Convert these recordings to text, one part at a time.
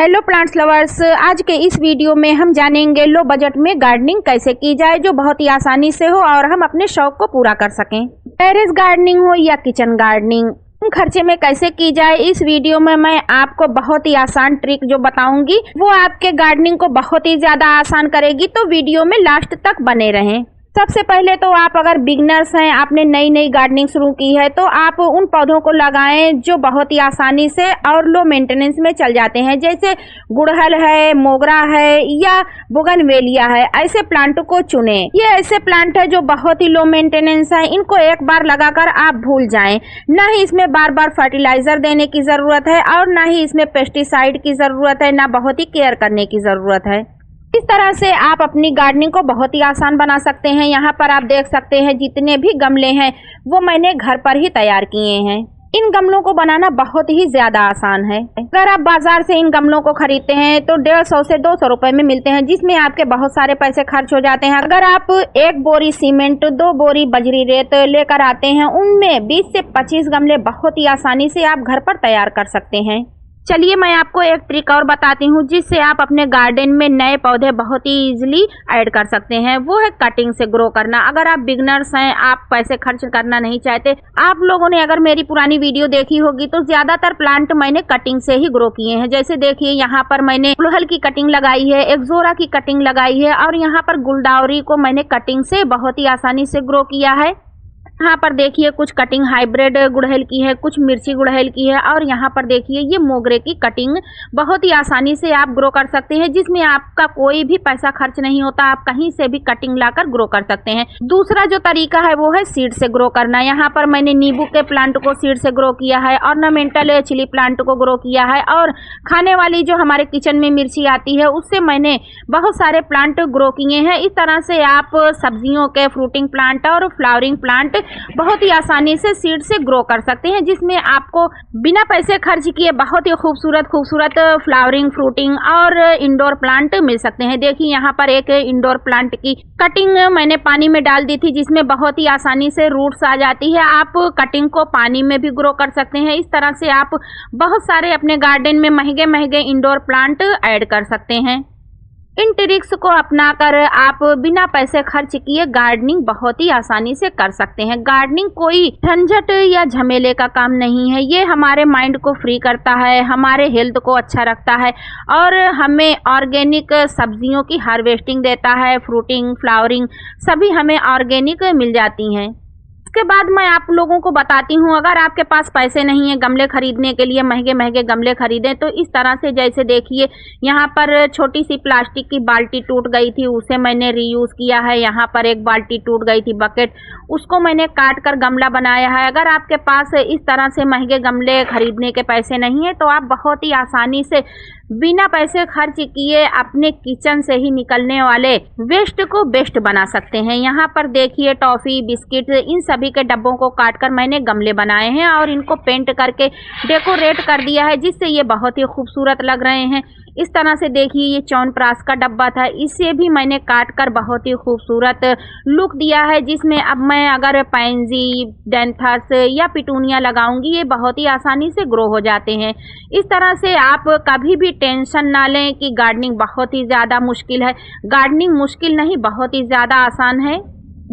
Hello plants lovers, आज के इस वीडियो में हम जानेंगे लो बजट में गार्डनिंग कैसे की जाए जो बहुत ही आसानी से हो और हम अपने शौक को पूरा कर सकें। टेरेस गार्डनिंग हो या किचन गार्डनिंग, खर्चे में कैसे की जाए इस वीडियो में मैं आपको बहुत ही आसान ट्रिक जो बताऊंगी वो आपके गार्डनिंग को बहुत ही ज्यादा आसान करेगी, तो वीडियो में लास्ट तक बने रहें। सबसे पहले तो आप अगर बिगनर्स हैं, आपने नई गार्डनिंग शुरू की है, तो आप उन पौधों को लगाएं जो बहुत ही आसानी से और लो मेंटेनेंस में चल जाते हैं, जैसे गुड़हल है, मोगरा है या बोगनवेलिया है। ऐसे प्लांट को चुनें। ये ऐसे प्लांट है जो बहुत ही लो मेंटेनेंस है, इनको एक बार लगाकर आप भूल जाएं। न ही इसमें बार बार फर्टिलाइजर देने की जरूरत है और न ही इसमें पेस्टिसाइड की जरूरत है, न बहुत ही केयर करने की जरूरत है। इस तरह से आप अपनी गार्डनिंग को बहुत ही आसान बना सकते हैं। यहाँ पर आप देख सकते हैं जितने भी गमले हैं वो मैंने घर पर ही तैयार किए हैं। इन गमलों को बनाना बहुत ही ज्यादा आसान है। अगर आप बाजार से इन गमलों को खरीदते हैं तो 150 से 200 रुपए में मिलते हैं, जिसमें आपके बहुत सारे पैसे खर्च हो जाते हैं। अगर आप 1 बोरी सीमेंट, 2 बोरी बजरी रेत लेकर आते हैं, उनमें 20 से 25 गमले बहुत ही आसानी से आप घर पर तैयार कर सकते हैं। चलिए मैं आपको एक ट्रिक और बताती हूँ जिससे आप अपने गार्डन में नए पौधे बहुत ही इजीली ऐड कर सकते हैं। वो है कटिंग से ग्रो करना। अगर आप बिगनर्स हैं, आप पैसे खर्च करना नहीं चाहते, आप लोगों ने अगर मेरी पुरानी वीडियो देखी होगी तो ज्यादातर प्लांट मैंने कटिंग से ही ग्रो किए हैं। जैसे देखिए यहाँ पर मैंने गुड़हल की कटिंग लगाई है, एक्सोरा की कटिंग लगाई है और यहाँ पर गुलदावरी को मैंने कटिंग से बहुत ही आसानी से ग्रो किया है। यहाँ पर देखिए कुछ कटिंग हाइब्रिड गुड़हल की है, कुछ मिर्ची गुड़हल की है और यहाँ पर देखिए ये मोगरे की कटिंग बहुत ही आसानी से आप ग्रो कर सकते हैं, जिसमें आपका कोई भी पैसा खर्च नहीं होता। आप कहीं से भी कटिंग लाकर ग्रो कर सकते हैं। दूसरा जो तरीका है वो है सीड से ग्रो करना। यहाँ पर मैंने नींबू के प्लांट को सीड से ग्रो किया है, ऑर्नामेंटल चिली प्लांट को ग्रो किया है और खाने वाली जो हमारे किचन में मिर्ची आती है उससे मैंने बहुत सारे प्लांट ग्रो किए हैं। इस तरह से आप सब्जियों के फ्रूटिंग प्लांट और फ्लावरिंग प्लांट बहुत ही आसानी से सीड से ग्रो कर सकते हैं, जिसमें आपको बिना पैसे खर्च किए बहुत ही खूबसूरत फ्लावरिंग, फ्रूटिंग और इंडोर प्लांट मिल सकते हैं। देखिए यहाँ पर एक इंडोर प्लांट की कटिंग मैंने पानी में डाल दी थी, जिसमें बहुत ही आसानी से रूट्स आ जाती है। आप कटिंग को पानी में भी ग्रो कर सकते हैं। इस तरह से आप बहुत सारे अपने गार्डन में महंगे इंडोर प्लांट ऐड कर सकते हैं। इन ट्रिक्स को अपनाकर आप बिना पैसे खर्च किए गार्डनिंग बहुत ही आसानी से कर सकते हैं। गार्डनिंग कोई झंझट या झमेले का काम नहीं है। ये हमारे माइंड को फ्री करता है, हमारे हेल्थ को अच्छा रखता है और हमें ऑर्गेनिक सब्जियों की हार्वेस्टिंग देता है। फ्रूटिंग, फ्लावरिंग सभी हमें ऑर्गेनिक मिल जाती हैं। इसके बाद मैं आप लोगों को बताती हूँ, अगर आपके पास पैसे नहीं है गमले खरीदने के लिए, महंगे गमले खरीदें तो इस तरह से, जैसे देखिए यहाँ पर छोटी सी प्लास्टिक की बाल्टी टूट गई थी, उसे मैंने रीयूज किया है। यहाँ पर एक बाल्टी टूट गई थी बकेट, उसको मैंने काट कर गमला बनाया है। अगर आपके पास इस तरह से महंगे गमले खरीदने के पैसे नहीं है तो आप बहुत ही आसानी से बिना पैसे खर्च किए अपने किचन से ही निकलने वाले वेस्ट को बेस्ट बना सकते हैं। यहाँ पर देखिए टॉफी, बिस्किट, इन सभी के डब्बों को काटकर मैंने गमले बनाए हैं और इनको पेंट करके डेकोरेट कर दिया है, जिससे ये बहुत ही खूबसूरत लग रहे हैं। इस तरह से देखिए ये च्यवनप्राश का डब्बा था, इसे भी मैंने काट कर बहुत ही खूबसूरत लुक दिया है, जिसमें अब मैं अगर पैंजी, डेंथस या पिटूनिया लगाऊंगी ये बहुत ही आसानी से ग्रो हो जाते हैं। इस तरह से आप कभी भी टेंशन ना लें कि गार्डनिंग बहुत ही ज़्यादा मुश्किल है। गार्डनिंग मुश्किल नहीं, बहुत ही ज़्यादा आसान है।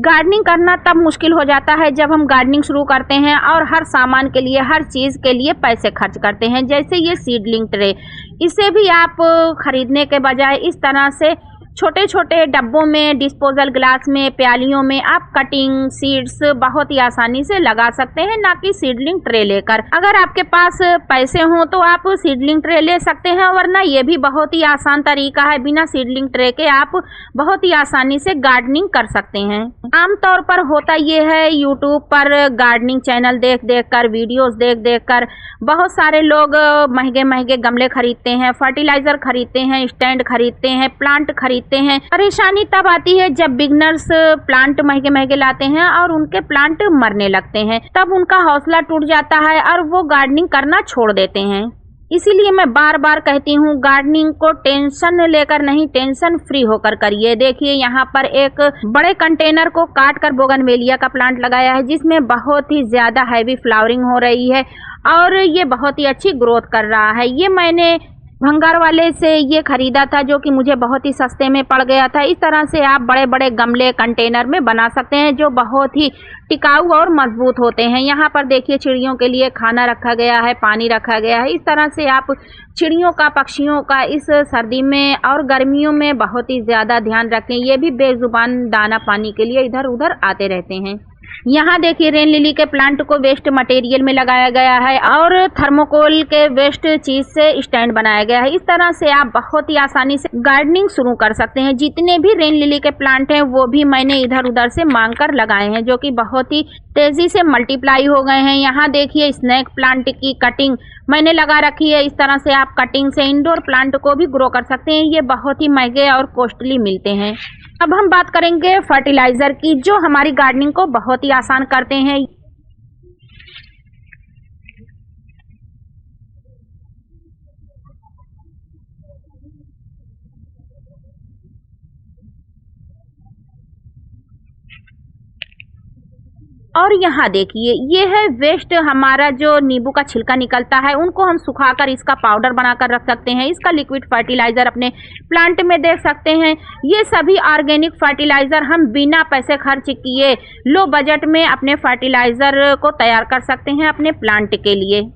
गार्डनिंग करना तब मुश्किल हो जाता है जब हम गार्डनिंग शुरू करते हैं और हर सामान के लिए, हर चीज़ के लिए पैसे खर्च करते हैं। जैसे ये सीडलिंग ट्रे, इसे भी आप खरीदने के बजाय इस तरह से छोटे छोटे डब्बों में, डिस्पोजल ग्लास में, प्यालियों में आप कटिंग सीड्स बहुत ही आसानी से लगा सकते हैं, ना कि सीडलिंग ट्रे लेकर। अगर आपके पास पैसे हों तो आप सीडलिंग ट्रे ले सकते हैं, वरना ये भी बहुत ही आसान तरीका है। बिना सीडलिंग ट्रे के आप बहुत ही आसानी से गार्डनिंग कर सकते हैं। आमतौर पर होता ये है, यूट्यूब पर गार्डनिंग चैनल देख कर, वीडियोस देख कर बहुत सारे लोग महंगे गमले खरीदते हैं, फर्टिलाइजर खरीदते हैं, स्टैंड खरीदते हैं, प्लांट खरीदते हैं। परेशानी तब आती है जब बिगनर्स प्लांट महंगे लाते हैं और उनके प्लांट मरने लगते हैं, तब उनका हौसला टूट जाता है और वो गार्डनिंग करना छोड़ देते हैं। इसीलिए मैं बार कहती हूँ गार्डनिंग को टेंशन लेकर नहीं, टेंशन फ्री होकर करिए। देखिए यहाँ पर एक बड़े कंटेनर को काट कर बोगनवेलिया का प्लांट लगाया है, जिसमें बहुत ही ज्यादा हैवी फ्लावरिंग हो रही है और ये बहुत ही अच्छी ग्रोथ कर रहा है। ये मैंने भंगार वाले से ये खरीदा था जो कि मुझे बहुत ही सस्ते में पड़ गया था। इस तरह से आप बड़े बड़े गमले कंटेनर में बना सकते हैं जो बहुत ही टिकाऊ और मजबूत होते हैं। यहाँ पर देखिए चिड़ियों के लिए खाना रखा गया है, पानी रखा गया है। इस तरह से आप चिड़ियों का, पक्षियों का इस सर्दी में और गर्मियों में बहुत ही ज़्यादा ध्यान रखें। ये भी बेजुबान दाना पानी के लिए इधर उधर आते रहते हैं। यहाँ देखिए रेन लिली के प्लांट को वेस्ट मटेरियल में लगाया गया है और थर्मोकोल के वेस्ट चीज से स्टैंड बनाया गया है। इस तरह से आप बहुत ही आसानी से गार्डनिंग शुरू कर सकते हैं। जितने भी रेन लिली के प्लांट हैं वो भी मैंने इधर उधर से मांग कर लगाए हैं जो कि बहुत ही तेजी से मल्टीप्लाई हो गए हैं। यहाँ देखिए स्नेक प्लांट की कटिंग मैंने लगा रखी है। इस तरह से आप कटिंग से इंडोर प्लांट को भी ग्रो कर सकते हैं। ये बहुत ही महंगे और कॉस्टली मिलते हैं। अब हम बात करेंगे फर्टिलाइजर की जो हमारी गार्डनिंग को बहुत ही आसान करते हैं। और यहाँ देखिए ये है वेस्ट, हमारा जो नींबू का छिलका निकलता है उनको हम सुखाकर इसका पाउडर बनाकर रख सकते हैं। इसका लिक्विड फर्टिलाइजर अपने प्लांट में दे सकते हैं। ये सभी ऑर्गेनिक फर्टिलाइजर हम बिना पैसे खर्च किए लो बजट में अपने फर्टिलाइजर को तैयार कर सकते हैं अपने प्लांट के लिए।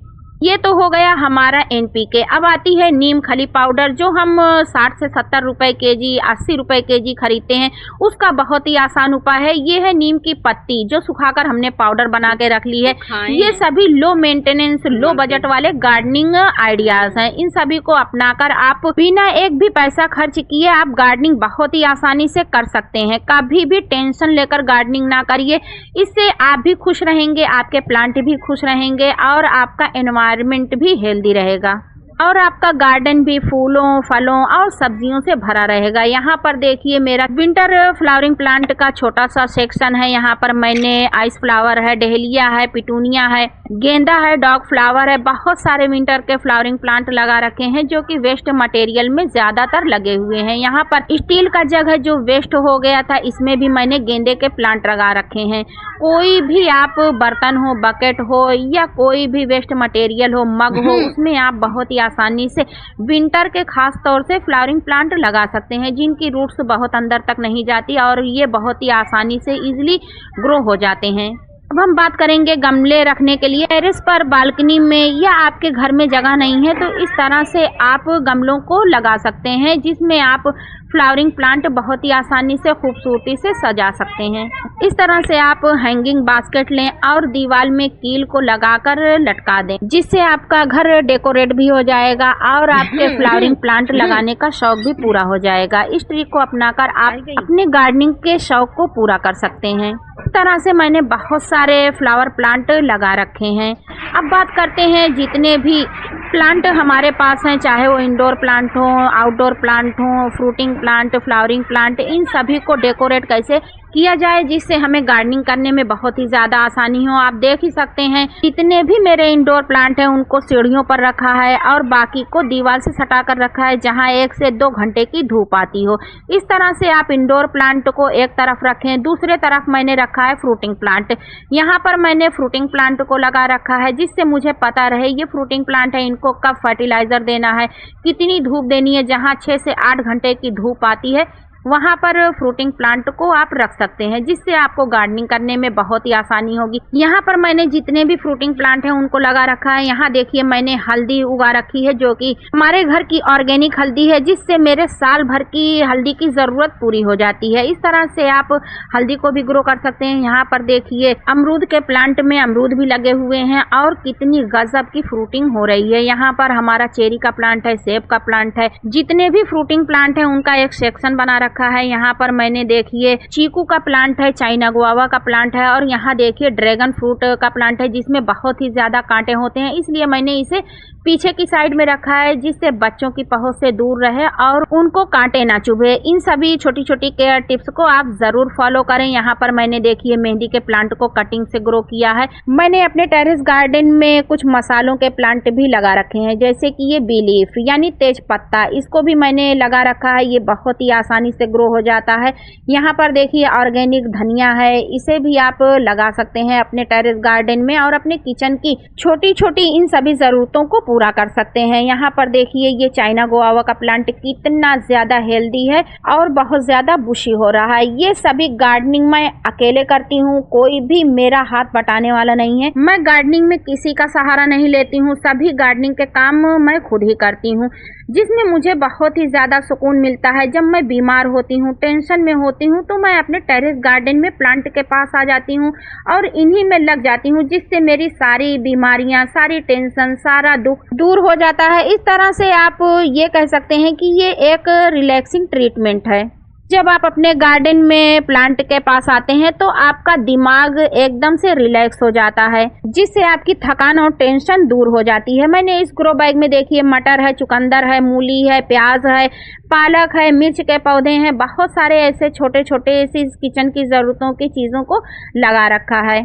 ये तो हो गया हमारा NPK। अब आती है नीम खली पाउडर जो हम 60 से 70 रुपए केजी, 80 रुपए केजी खरीदते हैं। उसका बहुत ही आसान उपाय है। ये है नीम की पत्ती जो सुखाकर हमने पाउडर बना के रख ली है। ये सभी लो मेंटेनेंस, लो बजट वाले गार्डनिंग आइडियाज हैं। इन सभी को अपनाकर आप बिना एक भी पैसा खर्च किए आप गार्डनिंग बहुत ही आसानी से कर सकते हैं। कभी भी टेंशन लेकर गार्डनिंग ना करिए। इससे आप भी खुश रहेंगे, आपके प्लांट भी खुश रहेंगे और आपका एनवायरनमेंट भी हेल्दी रहेगा और आपका गार्डन भी फूलों, फलों और सब्जियों से भरा रहेगा। यहाँ पर देखिए मेरा विंटर फ्लावरिंग प्लांट का छोटा सा सेक्शन है। यहाँ पर मैंने आइस फ्लावर है, डहेलिया है, पिटूनिया है, गेंदा है, डॉग फ्लावर है, बहुत सारे विंटर के फ्लावरिंग प्लांट लगा रखे हैं जो कि वेस्ट मटेरियल में ज्यादातर लगे हुए हैं। यहाँ पर स्टील का जग है जो वेस्ट हो गया था, इसमें भी मैंने गेंदे के प्लांट लगा रखे हैं। कोई भी आप बर्तन हो, बकेट हो या कोई भी वेस्ट मटेरियल हो, मग हो, उसमें आप बहुत ही आसानी से विंटर के खास तौर से फ्लावरिंग प्लांट लगा सकते हैं जिनकी रूट्स बहुत अंदर तक नहीं जाती और ये बहुत ही आसानी से इजीली ग्रो हो जाते हैं। अब हम बात करेंगे गमले रखने के लिए। टेरेस पर, बालकनी में या आपके घर में जगह नहीं है तो इस तरह से आप गमलों को लगा सकते हैं जिसमें आप फ्लावरिंग प्लांट बहुत ही आसानी से खूबसूरती से सजा सकते हैं। इस तरह से आप हैंगिंग बास्केट लें और दीवार में कील को लगाकर लटका दें जिससे आपका घर डेकोरेट भी हो जाएगा और आपके फ्लावरिंग प्लांट लगाने का शौक भी पूरा हो जाएगा। इस ट्रिक को अपनाकर आप अपने गार्डनिंग के शौक को पूरा कर सकते हैं। इस तरह से मैंने बहुत सारे फ्लावर प्लांट लगा रखे हैं। अब बात करते हैं जितने भी प्लांट हमारे पास हैं, चाहे वो इंडोर प्लांट हो, आउटडोर प्लांट हो, फ्रूटिंग प्लांट, फ्लावरिंग प्लांट, इन सभी को डेकोरेट कैसे किया जाए जिससे हमें गार्डनिंग करने में बहुत ही ज़्यादा आसानी हो। आप देख ही सकते हैं जितने भी मेरे इंडोर प्लांट हैं उनको सीढ़ियों पर रखा है और बाकी को दीवार से सटा कर रखा है जहां 1 से 2 घंटे की धूप आती हो। इस तरह से आप इंडोर प्लांट को एक तरफ रखें, दूसरे तरफ मैंने रखा है फ्रूटिंग प्लांट। यहाँ पर मैंने फ्रूटिंग प्लांट को लगा रखा है जिससे मुझे पता रहे ये फ्रूटिंग प्लांट है, इनको कब फर्टिलाइजर देना है, कितनी धूप देनी है। जहाँ 6 से 8 घंटे की धूप आती है वहाँ पर फ्रूटिंग प्लांट को आप रख सकते हैं जिससे आपको गार्डनिंग करने में बहुत ही आसानी होगी। यहाँ पर मैंने जितने भी फ्रूटिंग प्लांट हैं उनको लगा रखा है। यहाँ देखिए मैंने हल्दी उगा रखी है जो कि हमारे घर की ऑर्गेनिक हल्दी है जिससे मेरे साल भर की हल्दी की जरूरत पूरी हो जाती है। इस तरह से आप हल्दी को भी ग्रो कर सकते हैं। यहाँ पर देखिए अमरूद के प्लांट में अमरूद भी लगे हुए हैं और कितनी गजब की फ्रूटिंग हो रही है। यहाँ पर हमारा चेरी का प्लांट है, सेब का प्लांट है, जितने भी फ्रूटिंग प्लांट है उनका एक सेक्शन बना रखा है। यहाँ पर मैंने देखिए चीकू का प्लांट है, चाइना गुआवा का प्लांट है और यहाँ देखिए ड्रैगन फ्रूट का प्लांट है जिसमें बहुत ही ज्यादा कांटे होते हैं, इसलिए मैंने इसे पीछे की साइड में रखा है जिससे बच्चों की पहुंच से दूर रहे और उनको कांटे ना चुभे। इन सभी छोटी छोटी केयर टिप्स को आप जरूर फॉलो करें। यहाँ पर मैंने देखिए मेहंदी के प्लांट को कटिंग से ग्रो किया है। मैंने अपने टेरेस गार्डन में कुछ मसालों के प्लांट भी लगा रखे हैं जैसे कि ये बी लीफ यानी तेज पत्ता, इसको भी मैंने लगा रखा है। ये बहुत ही आसानी से ग्रो हो जाता है। यहाँ पर देखिए ऑर्गेनिक धनिया है, इसे भी आप लगा सकते हैं अपने टेरेस गार्डन में और अपने किचन की छोटी छोटी इन सभी ज़रूरतों को पूरा कर सकते हैं। यहाँ पर देखिए ये चाइना गुआवा का प्लांट कितना ज़्यादा हेल्दी है और बहुत ज़्यादा बुशी हो रहा है। ये सभी गार्डनिंग मैं अकेले करती हूँ, कोई भी मेरा हाथ बटाने वाला नहीं है। मैं गार्डनिंग में किसी का सहारा नहीं लेती हूँ, सभी गार्डनिंग के काम मैं खुद ही करती हूँ, जिसमें मुझे बहुत ही ज़्यादा सुकून मिलता है। जब मैं बीमार होती हूँ, टेंशन में होती हूँ, तो मैं अपने टेरेस गार्डन में प्लांट के पास आ जाती हूँ और इन्हीं में लग जाती हूँ, जिससे मेरी सारी बीमारियाँ, सारी टेंशन, सारा दुख दूर हो जाता है। इस तरह से आप ये कह सकते हैं कि ये एक रिलैक्सिंग ट्रीटमेंट है। जब आप अपने गार्डन में प्लांट के पास आते हैं तो आपका दिमाग एकदम से रिलैक्स हो जाता है, जिससे आपकी थकान और टेंशन दूर हो जाती है। मैंने इस ग्रो बैग में देखिए मटर है, चुकंदर है, मूली है, प्याज है, पालक है, मिर्च के पौधे हैं, बहुत सारे ऐसे छोटे छोटे ऐसी किचन की ज़रूरतों की चीज़ों को लगा रखा है।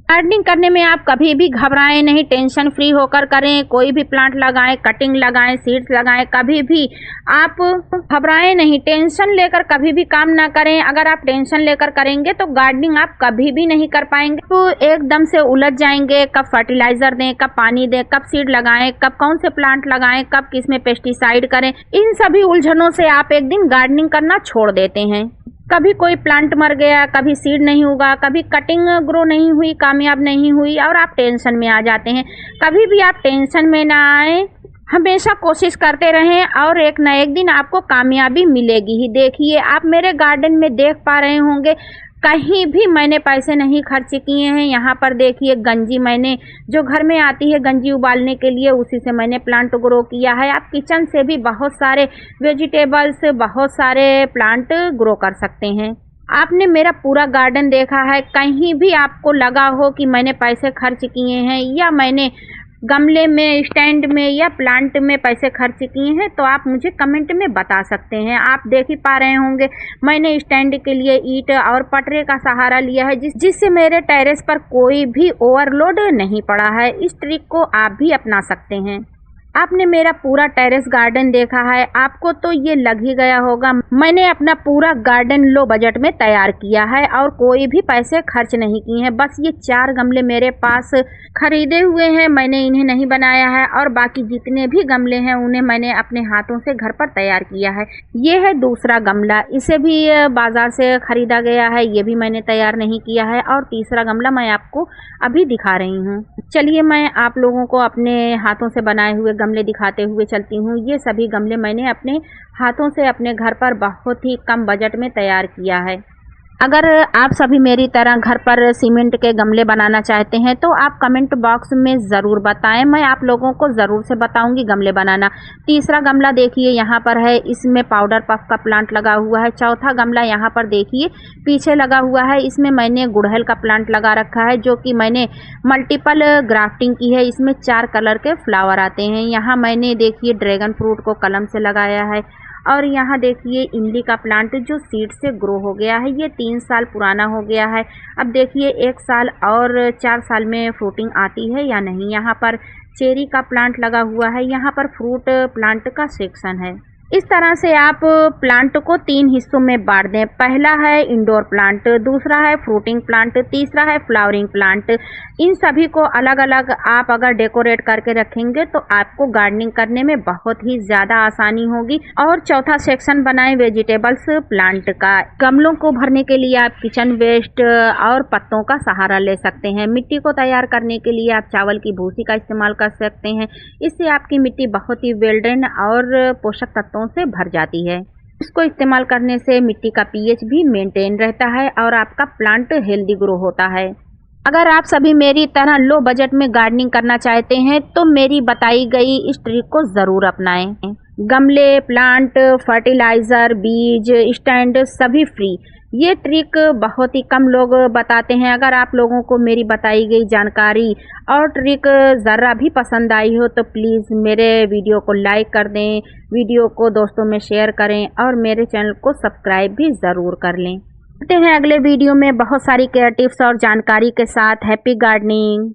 गार्डनिंग करने में आप कभी भी घबराएं नहीं, टेंशन फ्री होकर करें। कोई भी प्लांट लगाएं, कटिंग लगाएं, सीड्स लगाएं, कभी भी आप घबराएं नहीं, टेंशन लेकर कभी भी काम ना करें। अगर आप टेंशन लेकर करेंगे तो गार्डनिंग आप कभी भी नहीं कर पाएंगे, तो एकदम से उलझ जाएंगे। कब फर्टिलाइजर दें, कब पानी दें, कब सीड लगाएं, कब कौन से प्लांट लगाएं, कब किस में पेस्टिसाइड करें, इन सभी उलझनों से आप एक दिन गार्डनिंग करना छोड़ देते हैं। कभी कोई प्लांट मर गया, कभी सीड नहीं उगा, कभी कटिंग ग्रो नहीं हुई, कामयाब नहीं हुई और आप टेंशन में आ जाते हैं। कभी भी आप टेंशन में ना आए, हमेशा कोशिश करते रहें और एक न एक दिन आपको कामयाबी मिलेगी ही। देखिए आप मेरे गार्डन में देख पा रहे होंगे, कहीं भी मैंने पैसे नहीं खर्च किए हैं। यहाँ पर देखिए गंजी मैंने जो घर में आती है गंजी उबालने के लिए, उसी से मैंने प्लांट ग्रो किया है। आप किचन से भी बहुत सारे वेजिटेबल्स, बहुत सारे प्लांट ग्रो कर सकते हैं। आपने मेरा पूरा गार्डन देखा है, कहीं भी आपको लगा हो कि मैंने पैसे खर्च किए हैं या मैंने गमले में, स्टैंड में या प्लांट में पैसे खर्च किए हैं, तो आप मुझे कमेंट में बता सकते हैं। आप देख ही पा रहे होंगे मैंने स्टैंड के लिए ईंट और पटरे का सहारा लिया है, जिससे मेरे टेरेस पर कोई भी ओवरलोड नहीं पड़ा है। इस ट्रिक को आप भी अपना सकते हैं। आपने मेरा पूरा टेरेस गार्डन देखा है, आपको तो ये लग ही गया होगा मैंने अपना पूरा गार्डन लो बजट में तैयार किया है और कोई भी पैसे खर्च नहीं किए हैं। बस ये 4 गमले मेरे पास खरीदे हुए हैं, मैंने इन्हें नहीं बनाया है, और बाकी जितने भी गमले हैं उन्हें मैंने अपने हाथों से घर पर तैयार किया है। ये है दूसरा गमला, इसे भी बाजार से खरीदा गया है, ये भी मैंने तैयार नहीं किया है। और तीसरा गमला मैं आपको अभी दिखा रही हूँ। चलिए मैं आप लोगों को अपने हाथों से बनाए हुए गमले दिखाते हुए चलती हूँ। ये सभी गमले मैंने अपने हाथों से अपने घर पर बहुत ही कम बजट में तैयार किया है। अगर आप सभी मेरी तरह घर पर सीमेंट के गमले बनाना चाहते हैं तो आप कमेंट बॉक्स में ज़रूर बताएं, मैं आप लोगों को ज़रूर से बताऊंगी गमले बनाना। तीसरा गमला देखिए यहाँ पर है, इसमें पाउडर पफ का प्लांट लगा हुआ है। चौथा गमला यहाँ पर देखिए पीछे लगा हुआ है, इसमें मैंने गुड़हल का प्लांट लगा रखा है, जो कि मैंने मल्टीपल ग्राफ्टिंग की है। इसमें 4 कलर के फ्लावर आते हैं। यहाँ मैंने देखिए ड्रैगन फ्रूट को कलम से लगाया है। और यहाँ देखिए इमली का प्लांट जो सीड से ग्रो हो गया है, ये 3 साल पुराना हो गया है। अब देखिए 1 साल और 4 साल में फ्रूटिंग आती है या नहीं। यहाँ पर चेरी का प्लांट लगा हुआ है, यहाँ पर फ्रूट प्लांट का सेक्शन है। इस तरह से आप प्लांट को 3 हिस्सों में बांट दें। पहला है इंडोर प्लांट, दूसरा है फ्रूटिंग प्लांट, तीसरा है फ्लावरिंग प्लांट। इन सभी को अलग अलग आप अगर डेकोरेट करके रखेंगे तो आपको गार्डनिंग करने में बहुत ही ज़्यादा आसानी होगी। और चौथा सेक्शन बनाएं वेजिटेबल्स प्लांट का। गमलों को भरने के लिए आप किचन वेस्ट और पत्तों का सहारा ले सकते हैं। मिट्टी को तैयार करने के लिए आप चावल की भूसी का इस्तेमाल कर सकते हैं। इससे आपकी मिट्टी बहुत ही वेल ड्रेन और पोषक तत्वों से भर जाती है। इसको इस्तेमाल करने से मिट्टी का पीएच भी मेंटेन रहता है और आपका प्लांट हेल्दी ग्रो होता है। अगर आप सभी मेरी तरह लो बजट में गार्डनिंग करना चाहते हैं तो मेरी बताई गई इस ट्रिक को ज़रूर अपनाएं। गमले, प्लांट, फर्टिलाइज़र, बीज, स्टैंड सभी फ्री। ये ट्रिक बहुत ही कम लोग बताते हैं। अगर आप लोगों को मेरी बताई गई जानकारी और ट्रिक ज़रा भी पसंद आई हो तो प्लीज़ मेरे वीडियो को लाइक कर दें, वीडियो को दोस्तों में शेयर करें और मेरे चैनल को सब्सक्राइब भी ज़रूर कर लें। मिलते हैं अगले वीडियो में बहुत सारी केयर टिप्स और जानकारी के साथ। Happy gardening.